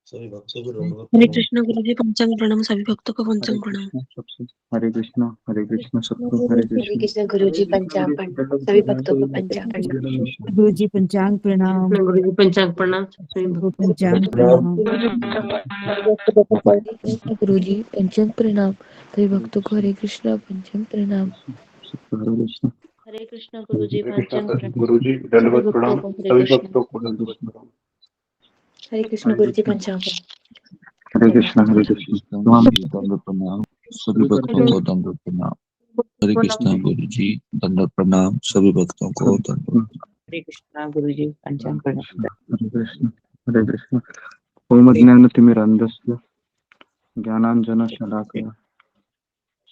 सभी भक्तों को हरे कृष्ण गुरुजी पंचांग प्रणाम। सभी भक्तों को पंचांग प्रणाम। हरे कृष्ण सबको हरे कृष्ण। कृष्ण गुरुजी पंचांग प्रणाम। सभी भक्तों को पंचांग प्रणाम। गुरुजी पंचांग प्रणाम। गुरुजी पंचांग प्रणाम। सभी सबको भक्तों को पंचांग प्रणाम। गुरुजी पंचांग प्रणाम। सभी भक्तों को हरे कृष्ण पंचांग प्रणाम। सबको हरे कृष्ण। हरे कृष्ण गुरुजी पंचांग प्रणाम। गुरुजी सभी दंडवत भक्तों प्रणाम। को हरे सभी कृष्ण। भक्तों को दंडवत प्रणाम। हरे कृष्ण गुरुजी पंचांग प्रणाम। हरे कृष्ण दंड प्रणाम। सभी भक्तों को दंड प्रणाम। हरे कृष्ण गुरु जी दंड प्रणाम। सभी भक्तों को दंड। हरे कृष्ण गुरुजी पंचांग प्रणाम। हरे कृष्ण। ओम अज्ञानतिमिरान्धस्य ज्ञानाञ्जनशलाकया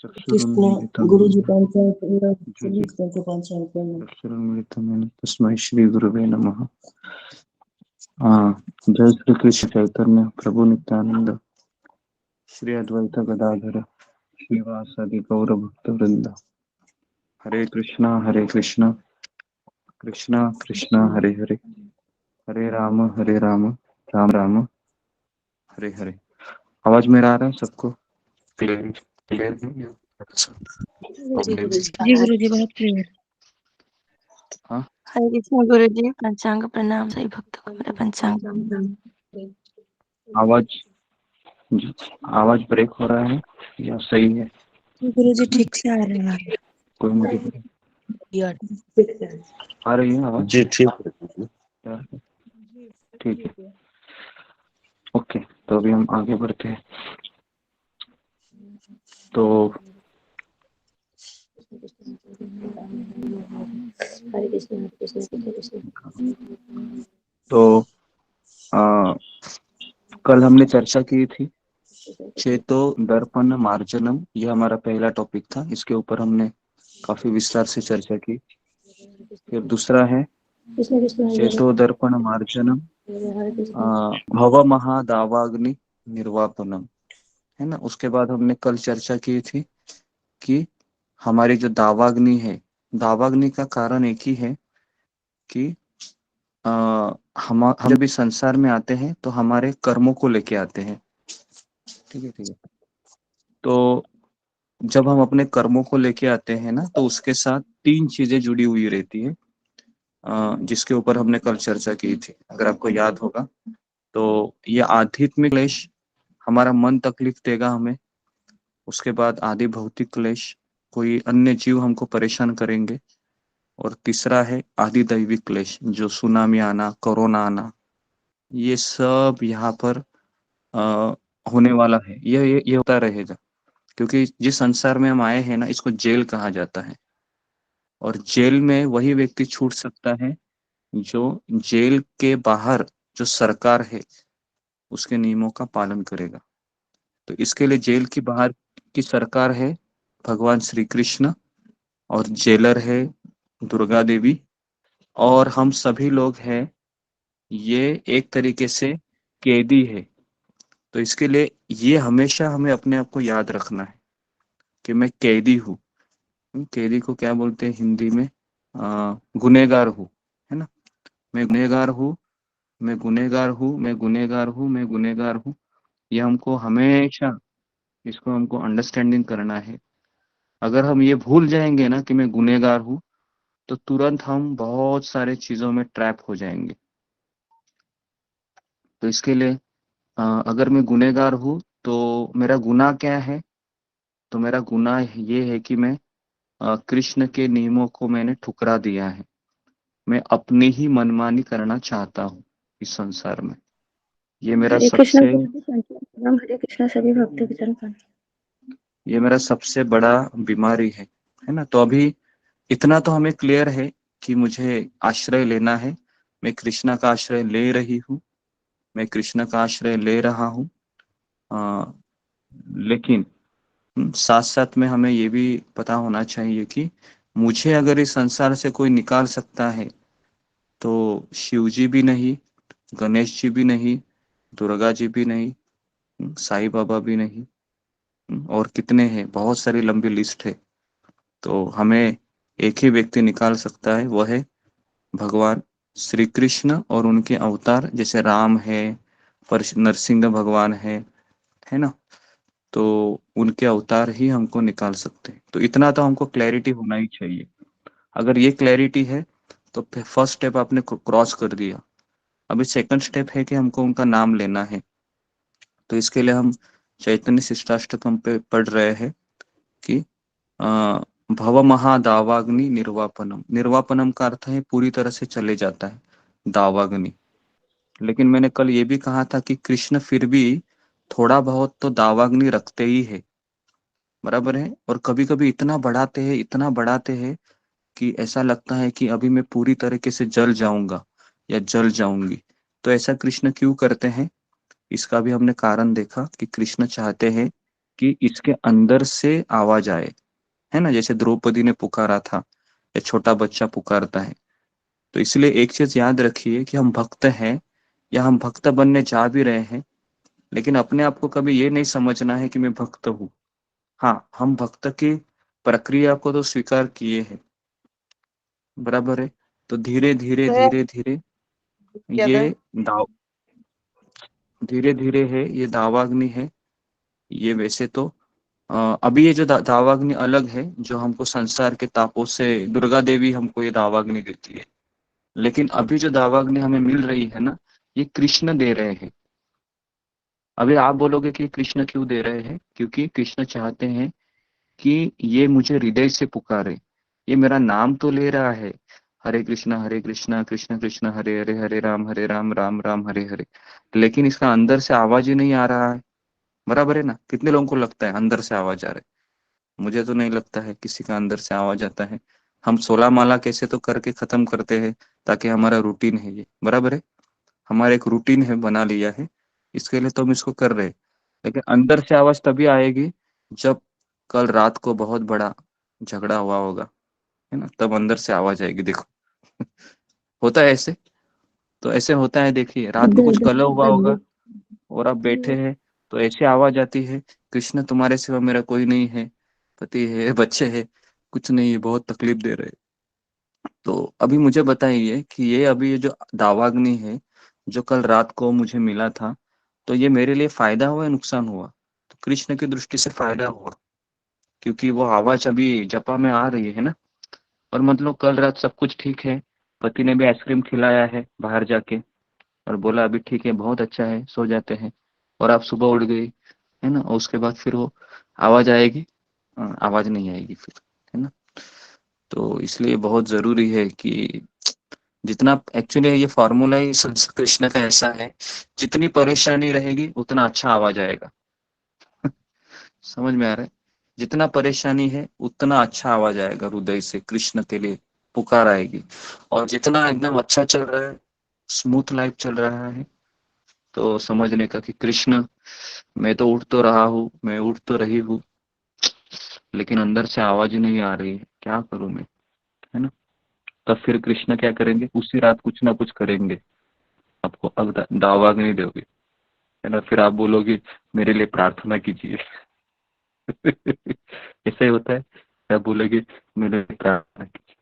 कृष्ण गुरुजी पंचांग प्रणाम। सभी भक्तों को पंचांग प्रणाम। चक्षुरुन्मिलितं तस्मै श्री गुरुवे नमः। जय श्री कृष्ण चैतन्य प्रभु नित्यानंद श्री अद्वैत गदाधर श्रीवासादि गौर भक्त वृंद। हरे कृष्णा कृष्णा कृष्णा हरे हरे, हरे राम राम राम हरे हरे। आवाज मेरा आ रहा है सबको? क्लियर जी गुरुजी बहुत क्लियर। हाँ, हरे कृष्ण गुरुजी पंचांग प्रणाम। सभी भक्तों को मेरा पंचांग प्रणाम। आवाज ब्रेक हो रहा है या सही है? गुरुजी ठीक से आ रहे हैं। कोई मुझे आ रही है आवाज? जी ठीक है। ठीक है, ओके। तो अभी हम आगे बढ़ते हैं। तो हरे कृष्ण हरे कृष्ण कृष्ण कृष्ण। तो कल हमने चर्चा की थी चेतो दर्पण मार्जनम, यह हमारा पहला टॉपिक था। इसके ऊपर हमने काफी विस्तार से चर्चा की। फिर दूसरा है कृष्ण कृष्ण हरे चेतो दर्पण मार्जनम हरे कृष्ण। भव महादावाग्नि निर्वापनम, है ना। उसके बाद हमने कल चर्चा की थी कि हमारी जो दावाग्नि है, दावाग्नि का कारण एक ही है कि हम जब इस संसार में आते हैं तो हमारे कर्मों को लेके आते हैं। ठीक है। तो जब हम अपने कर्मों को लेके आते हैं ना, तो उसके साथ तीन चीजें जुड़ी हुई रहती है, जिसके ऊपर हमने कल चर्चा की थी, अगर आपको याद होगा। तो ये आध्यात्मिक क्लेश, हमारा मन तकलीफ देगा हमें। उसके बाद आदि भौतिक क्लेश, कोई अन्य जीव हमको परेशान करेंगे। और तीसरा है आदि दैविक क्लेश, जो सुनामी आना, कोरोना आना, ये सब यहाँ पर होने वाला है। ये होता रहेगा, क्योंकि जिस संसार में हम आए हैं ना, इसको जेल कहा जाता है। और जेल में वही व्यक्ति छूट सकता है जो जेल के बाहर जो सरकार है उसके नियमों का पालन करेगा। तो इसके लिए जेल की बाहर की सरकार है भगवान श्री कृष्ण, और जेलर है दुर्गा देवी, और हम सभी लोग हैं, ये एक तरीके से कैदी है। तो इसके लिए ये हमेशा हमें अपने आप को याद रखना है कि मैं कैदी हूँ। कैदी को क्या बोलते हैं हिंदी में? गुनहगार हूँ, है ना। मैं गुनहगार हूँ, मैं गुनहगार हूँ, मैं गुनहगार हूँ, मैं गुनहगार हूँ। ये हमको हमेशा इसको हमको अंडरस्टैंडिंग करना है। अगर हम ये भूल जाएंगे ना कि मैं गुनहगार हूँ, तो तुरंत हम बहुत सारे चीजों में ट्रैप हो जाएंगे। तो इसके लिए अगर मैं गुनहगार हूँ तो मेरा गुनाह क्या है? तो मेरा गुनाह ये है कि मैं कृष्ण के नियमों को मैंने ठुकरा दिया है। मैं अपनी ही मनमानी करना चाहता हूँ इस संसार में। ये मेरा हरे कृष्ण सबसे गुरुजी पंचांग प्रणाम। हरे कृष्ण सभी भक्तों को चरण प्रणाम। ये मेरा सबसे बड़ा बीमारी है ना। तो अभी इतना तो हमें क्लियर है कि मुझे आश्रय लेना है। मैं कृष्णा का आश्रय ले रही हूँ, मैं कृष्ण का आश्रय ले रहा हूँ। लेकिन साथ साथ में हमें ये भी पता होना चाहिए कि मुझे अगर इस संसार से कोई निकाल सकता है तो शिव जी भी नहीं, गणेश जी भी नहीं, दुर्गा जी भी नहीं, साईं बाबा भी नहीं, और कितने हैं, बहुत सारी लंबी लिस्ट है। तो हमें एक ही व्यक्ति निकाल सकता है, वह है भगवान श्री कृष्ण और उनके अवतार, जैसे राम है, नरसिंह भगवान है ना। तो उनके अवतार ही हमको निकाल सकते हैं। तो इतना तो हमको क्लैरिटी होना ही चाहिए। अगर ये क्लैरिटी है तो फर्स्ट स्टेप आपने क्रॉस कर दिया। अभी सेकंड स्टेप है कि हमको उनका नाम लेना है। तो इसके लिए हम चैतन्य शिष्टाष्टकम पे पढ़ रहे हैं कि अ, भव महादावाग्नि निर्वापनम। निर्वापनम का अर्थ है पूरी तरह से चले जाता है, दावाग्नि। लेकिन मैंने कल ये भी कहा था कि कृष्ण फिर भी थोड़ा बहुत तो दावाग्नि रखते ही है, बराबर है। और कभी कभी इतना बढ़ाते हैं, इतना बढ़ाते हैं कि ऐसा लगता है कि अभी मैं पूरी तरीके से जल जाऊंगा या जल जाऊंगी। तो ऐसा कृष्ण क्यों करते हैं, इसका भी हमने कारण देखा कि कृष्ण चाहते हैं कि इसके अंदर से आवाज आए, है ना। जैसे द्रौपदी ने पुकारा था या छोटा बच्चा पुकारता है। तो इसलिए एक चीज याद रखिए कि हम भक्त हैं या हम भक्त बनने जा भी रहे हैं, लेकिन अपने आप को कभी ये नहीं समझना है कि मैं भक्त हूँ। हाँ, हम भक्त की प्रक्रिया को तो स्वीकार किए हैं, बराबर है। तो धीरे धीरे धीरे धीरे ये दाव धीरे धीरे है, ये दावाग्नि है। ये वैसे तो अभी ये जो दावाग्नि अलग है, जो हमको संसार के तापों से दुर्गा देवी हमको ये दावाग्नि देती है। लेकिन अभी जो दावाग्नि हमें मिल रही है ना, ये कृष्ण दे रहे हैं। अभी आप बोलोगे कि कृष्ण क्यों दे रहे हैं, क्योंकि कृष्ण चाहते हैं कि ये मुझे हृदय से पुकारे। ये मेरा नाम तो ले रहा है, हरे कृष्णा कृष्ण कृष्ण हरे हरे, हरे राम राम राम हरे हरे, लेकिन इसका अंदर से आवाज ही नहीं आ रहा है, बराबर है ना। कितने लोगों को लगता है अंदर से आवाज आ रहा है? मुझे तो नहीं लगता है किसी का अंदर से आवाज आता है। हम 16 माला कैसे तो करके खत्म करते हैं, ताकि हमारा रूटीन है ये, बराबर है। हमारा एक रूटीन है, बना लिया है, इसके लिए तो हम इसको कर रहे हैं। लेकिन अंदर से आवाज तभी आएगी जब कल रात को बहुत बड़ा झगड़ा हुआ होगा, है ना, तब अंदर से आवाज आएगी। देखो होता है ऐसे। तो ऐसे होता है, देखिए रात को कुछ कलह हुआ होगा और आप बैठे हैं, तो ऐसी आवाज आती है, कृष्ण तुम्हारे सिवा मेरा कोई नहीं है, पति है, बच्चे है, कुछ नहीं है, बहुत तकलीफ दे रहे। तो अभी मुझे बताइए कि ये अभी ये जो दावाग्नि है, जो कल रात को मुझे मिला था, तो ये मेरे लिए फायदा हुआ या नुकसान हुआ? तो कृष्ण की दृष्टि से फायदा हुआ, क्योंकि वो आवाज अभी जपा में आ रही है ना। और मतलब कल रात सब कुछ ठीक है, पति ने भी आइसक्रीम खिलाया है बाहर जाके, और बोला अभी ठीक है, बहुत अच्छा है, सो जाते हैं। और आप सुबह उठ गई, है ना, और उसके बाद फिर वो आवाज आएगी? आवाज नहीं आएगी फिर, है ना। तो इसलिए बहुत जरूरी है कि जितना एक्चुअली ये फॉर्मूला ही कृष्ण का ऐसा है, जितनी परेशानी रहेगी उतना अच्छा आवाज आएगा। समझ में आ रहा है? जितना परेशानी है उतना अच्छा आवाज आएगा हृदय से, कृष्ण के लिए पुकार आएगी। और जितना एकदम अच्छा चल रहा है, स्मूथ लाइफ चल रहा है, तो समझने का कि कृष्ण, मैं तो उठ तो रहा हूँ, मैं उठ तो रही हूँ, लेकिन अंदर से आवाज ही नहीं आ रही है, क्या करूं मैं, है ना। तब फिर कृष्ण क्या करेंगे, उसी रात कुछ ना कुछ करेंगे, आपको अब दावा नहीं दोगे, है ना। फिर आप बोलोगे मेरे लिए प्रार्थना कीजिए। ऐसा ही होता है, आप बोलोगे मेरे लिए प्रार्थना कीजिए।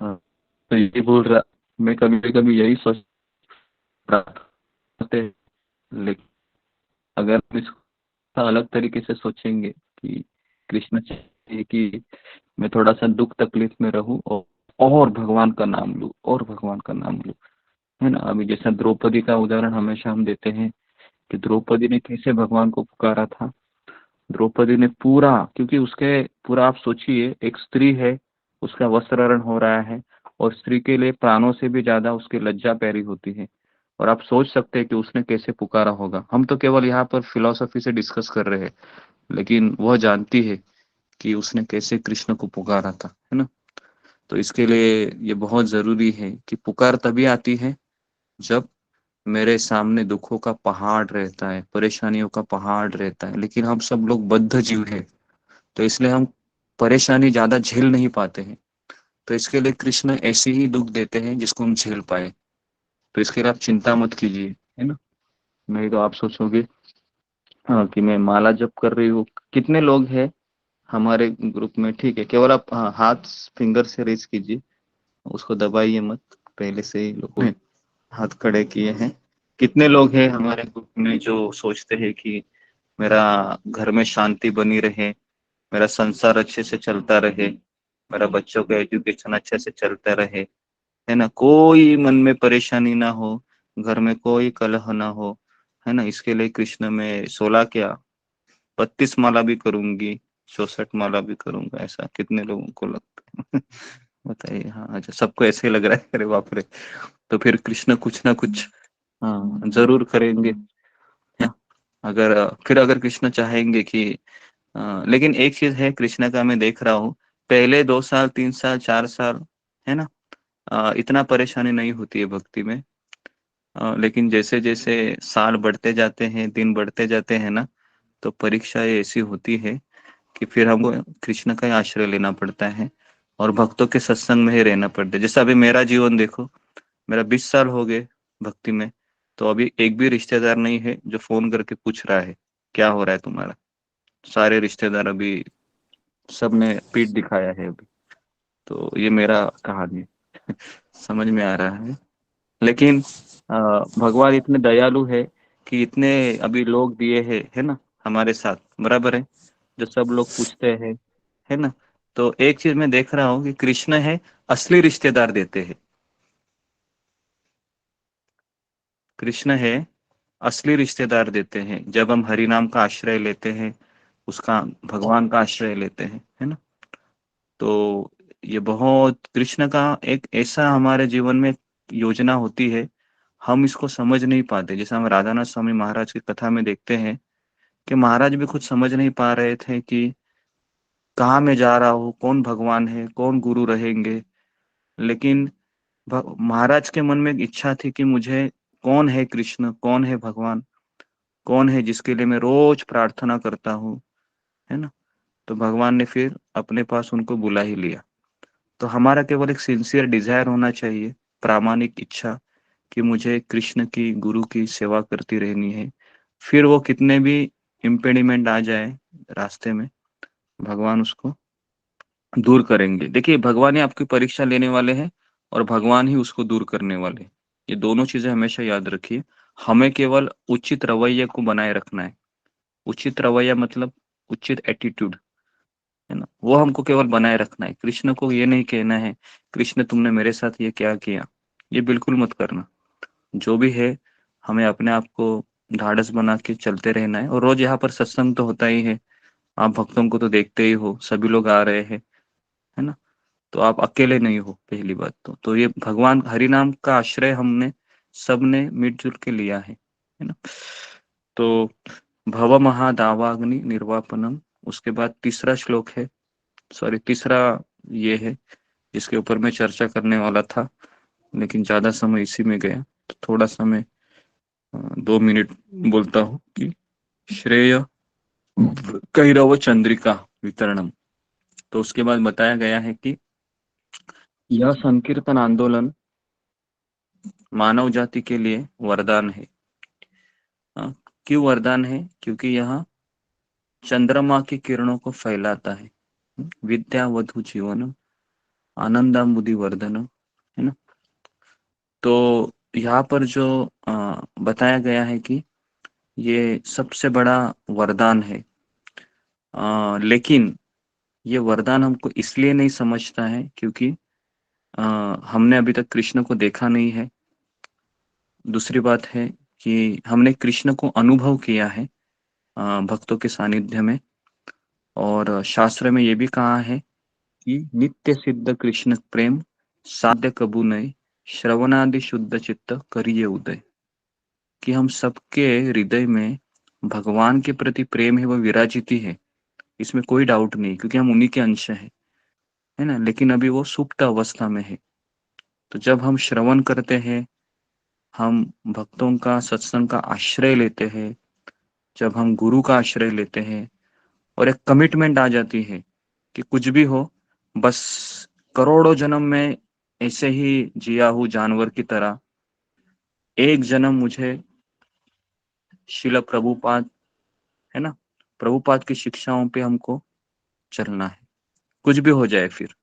हाँ, तो ये बोल रहा, मैं कभी कभी यही सोच प्रार्थना, लेकिन अगर हम इसको अलग तरीके से सोचेंगे कि कृष्ण चाहिए कि मैं थोड़ा सा दुख तकलीफ में रहूं और भगवान का नाम लूं, और भगवान का नाम लूं, है ना। अभी जैसा द्रौपदी का उदाहरण हमेशा हम देते हैं कि द्रौपदी ने कैसे भगवान को पुकारा था। द्रौपदी ने पूरा, क्योंकि उसके पूरा, आप सोचिए एक स्त्री है, उसका वस्त्रहरण हो रहा है, और स्त्री के लिए प्राणों से भी ज्यादा उसकी लज्जा प्यारी होती है। और आप सोच सकते हैं कि उसने कैसे पुकारा होगा। हम तो केवल यहाँ पर फिलोसफी से डिस्कस कर रहे हैं, लेकिन वह जानती है कि उसने कैसे कृष्ण को पुकारा था, है ना। तो इसके लिए ये बहुत जरूरी है कि पुकार तभी आती है जब मेरे सामने दुखों का पहाड़ रहता है, परेशानियों का पहाड़ रहता है, लेकिन हम सब लोग बद्ध जीव हैं। तो इसलिए हम परेशानी ज्यादा झेल नहीं पाते हैं, तो इसके लिए कृष्ण ऐसे ही दुख देते हैं जिसको हम झेल पाए। तो इसके लिए आप चिंता मत कीजिए, है ना। नहीं तो आप सोचोगे हाँ कि मैं माला जप कर रही हूँ। कितने लोग हैं हमारे ग्रुप में, ठीक है, केवल आप हाथ फिंगर से रेज कीजिए, उसको दबाइए मत। पहले से ही लोगों ने हाथ खड़े किए हैं। कितने लोग हैं हमारे ग्रुप में जो सोचते हैं कि मेरा घर में शांति बनी रहे, मेरा संसार अच्छे से चलता रहे, मेरा बच्चों का एजुकेशन अच्छे से चलता रहे, है ना, कोई मन में परेशानी ना हो, घर में कोई कलह ना हो, है ना। इसके लिए कृष्ण में 16 क्या 32 माला भी करूंगी, 64 माला भी करूंगा, ऐसा कितने लोगों को लगता है? बताइए। हाँ अच्छा, सबको ऐसे ही लग रहा है, अरे बाप रे। तो फिर कृष्ण कुछ ना कुछ हाँ जरूर करेंगे, है। अगर कृष्ण चाहेंगे कि लेकिन एक चीज है कृष्ण का, मैं देख रहा हूँ पहले 2 साल 3 साल 4 साल, है ना, इतना परेशानी नहीं होती है भक्ति में। लेकिन जैसे जैसे साल बढ़ते जाते हैं, दिन बढ़ते जाते हैं ना, तो परीक्षाएं ऐसी होती है कि फिर हमको कृष्ण का ही आश्रय लेना पड़ता है और भक्तों के सत्संग में ही रहना पड़ता है। जैसे अभी मेरा जीवन देखो, मेरा 20 साल हो गए भक्ति में, तो अभी एक भी रिश्तेदार नहीं है जो फोन करके पूछ रहा है क्या हो रहा है तुम्हारा। सारे रिश्तेदार अभी सबने पीठ दिखाया है अभी। तो ये मेरा कहानी है। समझ में आ रहा है। लेकिन भगवान इतने दयालु है कि इतने अभी लोग दिए हैं, है ना, हमारे साथ बराबर है, जो सब लोग पूछते हैं, है ना। तो एक चीज मैं देख रहा हूँ कि कृष्ण है असली रिश्तेदार देते हैं। कृष्ण है असली रिश्तेदार देते हैं जब हम हरि नाम का आश्रय लेते हैं, उसका भगवान का आश्रय लेते हैं, है ना। तो ये बहुत कृष्ण का एक ऐसा हमारे जीवन में योजना होती है, हम इसको समझ नहीं पाते। जैसे हम राधानाथ स्वामी महाराज की कथा में देखते हैं कि महाराज भी खुद समझ नहीं पा रहे थे कि कहाँ मैं जा रहा हूँ, कौन भगवान है, कौन गुरु रहेंगे। लेकिन महाराज के मन में एक इच्छा थी कि मुझे कौन है कृष्ण, कौन है भगवान, कौन है जिसके लिए मैं रोज प्रार्थना करता हूँ, है ना। तो भगवान ने फिर अपने पास उनको बुला ही लिया। तो हमारा केवल एक सिंसियर डिजायर होना चाहिए, प्रामाणिक इच्छा कि मुझे कृष्ण की गुरु की सेवा करती रहनी है। फिर वो कितने भी इम्पेडिमेंट आ जाए रास्ते में, भगवान उसको दूर करेंगे। देखिए भगवान ही आपकी परीक्षा लेने वाले हैं और भगवान ही उसको दूर करने वाले हैं। ये दोनों चीजें हमेशा याद रखिए। हमें केवल उचित रवैये को बनाए रखना है। उचित रवैया मतलब उचित एटीट्यूड, है ना, वो हमको केवल बनाए रखना है। कृष्ण को ये नहीं कहना है कृष्ण तुमने मेरे साथ ये क्या किया, ये बिल्कुल मत करना। जो भी है हमें अपने आप को ढाढ़स बना के चलते रहना है। और रोज यहाँ पर सत्संग तो होता ही है, आप भक्तों को तो देखते ही हो, सभी लोग आ रहे हैं, है ना। तो आप अकेले नहीं हो, पहली बात तो ये भगवान हरि नाम का आश्रय हमने सबने मिलजुल के लिया है ना। तो भव महादावाग्नि निर्वापनम, उसके बाद तीसरा श्लोक है, सॉरी तीसरा ये है जिसके ऊपर मैं चर्चा करने वाला था, लेकिन ज्यादा समय इसी में गया। तो थोड़ा सा मैं 2 मिनट बोलता हूँ कि श्रेय कैरव चंद्रिका वितरणम। तो उसके बाद बताया गया है कि यह संकीर्तन आंदोलन मानव जाति के लिए वरदान है। क्यों वरदान है? क्योंकि यह चंद्रमा की किरणों को फैलाता है। विद्या वधु जीवन आनंदामुदि वर्धन, है ना। तो यहाँ पर जो बताया गया है कि ये सबसे बड़ा वरदान है। लेकिन ये वरदान हमको इसलिए नहीं समझता है क्योंकि हमने अभी तक कृष्ण को देखा नहीं है। दूसरी बात है कि हमने कृष्ण को अनुभव किया है भक्तों के सानिध्य में। और शास्त्र में ये भी कहा है कि नित्य सिद्ध कृष्ण प्रेम साध्य कबू नय, श्रवणादि शुद्ध चित्त करिए उदय। कि हम सबके हृदय में भगवान के प्रति प्रेम है, वो विराजित ही है, इसमें कोई डाउट नहीं, क्योंकि हम उन्हीं के अंश हैं, है ना। लेकिन अभी वो सुप्त अवस्था में है। तो जब हम श्रवण करते हैं, हम भक्तों का सत्संग का आश्रय लेते हैं, जब हम गुरु का आश्रय लेते हैं और एक कमिटमेंट आ जाती है कि कुछ भी हो, बस करोड़ों जन्म में ऐसे ही जिया हूँ जानवर की तरह, एक जन्म मुझे शिला प्रभुपाद, है ना, प्रभुपाद की शिक्षाओं पे हमको चलना है, कुछ भी हो जाए फिर।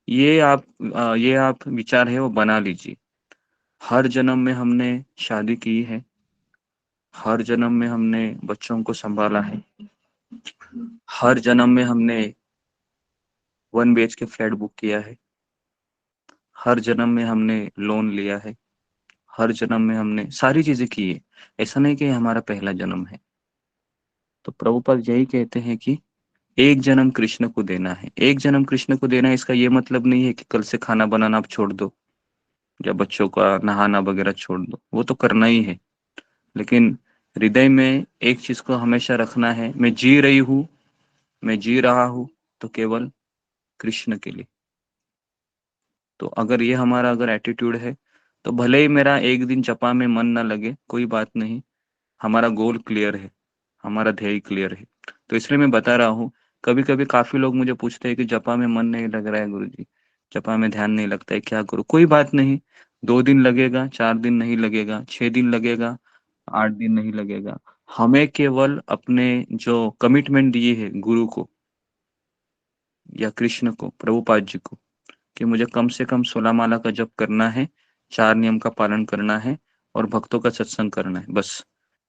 ये आप विचार है वो बना लीजिए। हर जन्म में हमने शादी की है, हर जन्म में हमने बच्चों को संभाला है, हर जन्म में हमने 1 BHK फ्लैट बुक किया है, हर जन्म में हमने लोन लिया है, हर जन्म में हमने सारी चीजें की है। ऐसा नहीं कि ये हमारा पहला जन्म है। तो प्रभुपाद यही कहते हैं कि एक जन्म कृष्ण को देना है। एक जन्म कृष्ण को देना है, इसका ये मतलब नहीं है कि कल से खाना बनाना आप छोड़ दो या बच्चों का नहाना वगैरह छोड़ दो, वो तो करना ही है। लेकिन हृदय में एक चीज को हमेशा रखना है, मैं जी रही हूँ, मैं जी रहा हूँ तो केवल कृष्ण के लिए। तो अगर ये हमारा अगर एटीट्यूड है, तो भले ही मेरा एक दिन जपा में मन ना लगे, कोई बात नहीं, हमारा गोल क्लियर है, हमारा ध्येय क्लियर है। तो इसलिए मैं बता रहा हूँ, कभी कभी काफी लोग मुझे पूछते हैं कि जपा में मन नहीं लग रहा है गुरुजी, जपा में ध्यान नहीं लगता है, क्या करूँ? कोई बात नहीं, 2 दिन लगेगा, 4 दिन नहीं लगेगा, 6 दिन लगेगा, 8 दिन नहीं लगेगा। हमें केवल अपने जो कमिटमेंट दिए है गुरु को या कृष्ण को, प्रभुपाद जी को, कि मुझे कम से कम 16 माला का जप करना है, 4 नियम का पालन करना है और भक्तों का सत्संग करना है, बस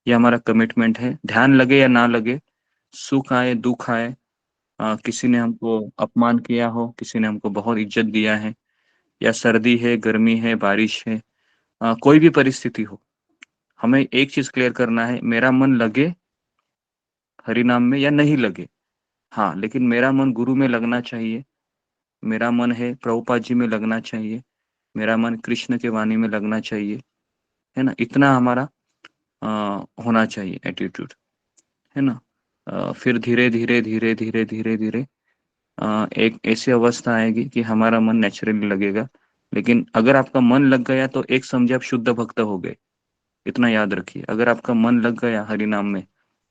ये हमारा कमिटमेंट है। ध्यान लगे या ना लगे, सुख आए दुख आए, किसी ने हमको अपमान किया हो, किसी ने हमको बहुत इज्जत दिया है, या सर्दी है, गर्मी है, बारिश है, कोई भी परिस्थिति हो, हमें एक चीज क्लियर करना है, मेरा मन लगे हरि नाम में या नहीं लगे, हाँ, लेकिन मेरा मन गुरु में लगना चाहिए, मेरा मन है प्रभुपाद जी में लगना चाहिए, मेरा मन कृष्ण के वाणी में लगना चाहिए, है ना, इतना हमारा होना चाहिए एटीट्यूड, है ना। फिर धीरे धीरे धीरे धीरे धीरे धीरे एक ऐसी अवस्था आएगी कि हमारा मन नेचुरली लगेगा। लेकिन अगर आपका मन लग गया तो एक समझे आप शुद्ध भक्त हो गए, इतना याद रखिए। अगर आपका मन लग गया हरि नाम में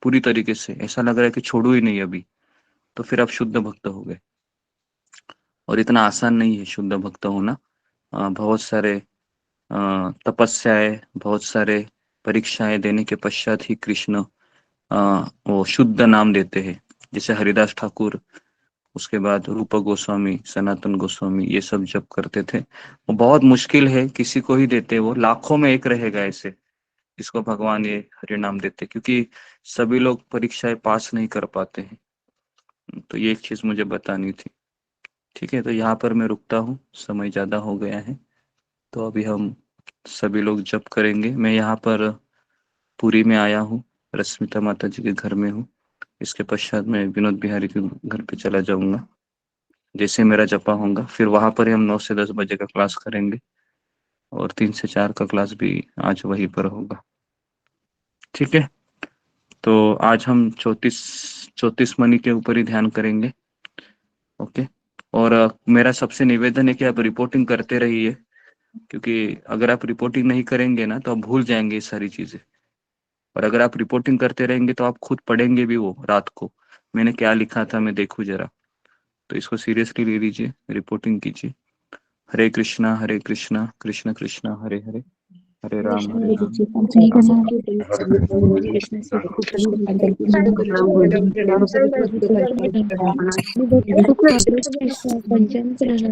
पूरी तरीके से, ऐसा लग रहा है कि छोड़ू ही नहीं अभी, तो फिर आप शुद्ध भक्त हो गए। और इतना आसान नहीं है शुद्ध भक्त होना, बहुत सारे तपस्याएं, बहुत सारे परीक्षाएं देने के पश्चात ही कृष्ण वो शुद्ध नाम देते हैं। जैसे हरिदास ठाकुर, उसके बाद रूप गोस्वामी, सनातन गोस्वामी, ये सब जब करते थे, वो बहुत मुश्किल है किसी को ही देते, वो लाखों में एक रहेगा ऐसे इसको भगवान ये हरि नाम देते, क्योंकि सभी लोग परीक्षाएं पास नहीं कर पाते हैं। तो ये एक चीज मुझे बतानी थी। ठीक है, तो यहाँ पर मैं रुकता हूँ, समय ज्यादा हो गया है, तो अभी हम सभी लोग जप करेंगे। मैं यहाँ पर पुरी में आया हूँ, रश्मिता माता जी के घर में हूँ। इसके पश्चात मैं विनोद बिहारी के घर पे चला जाऊंगा। जैसे मेरा जपा होगा फिर वहां पर ही हम 9 से 10 बजे का क्लास करेंगे, और 3 से 4 का क्लास भी आज वहीं पर होगा। ठीक है, तो आज हम 34 मनी के ऊपर ही ध्यान करेंगे। ओके, और मेरा सबसे निवेदन है कि आप रिपोर्टिंग करते रहिए, क्योंकि अगर आप रिपोर्टिंग नहीं करेंगे ना तो आप भूल जाएंगे ये सारी चीजें। और अगर आप रिपोर्टिंग करते रहेंगे तो आप खुद पढ़ेंगे भी वो रात को, मैंने क्या लिखा था मैं देखूं जरा। तो इसको सीरियसली ले लीजिए, रिपोर्टिंग कीजिए। हरे कृष्णा कृष्ण कृष्ण हरे हरे, हरे राम कृष्ण हरे गुरु राम। जी पंचांग के दिन कृष्ण से कृष्ण पंचांग कृष्ण पंचम प्रणव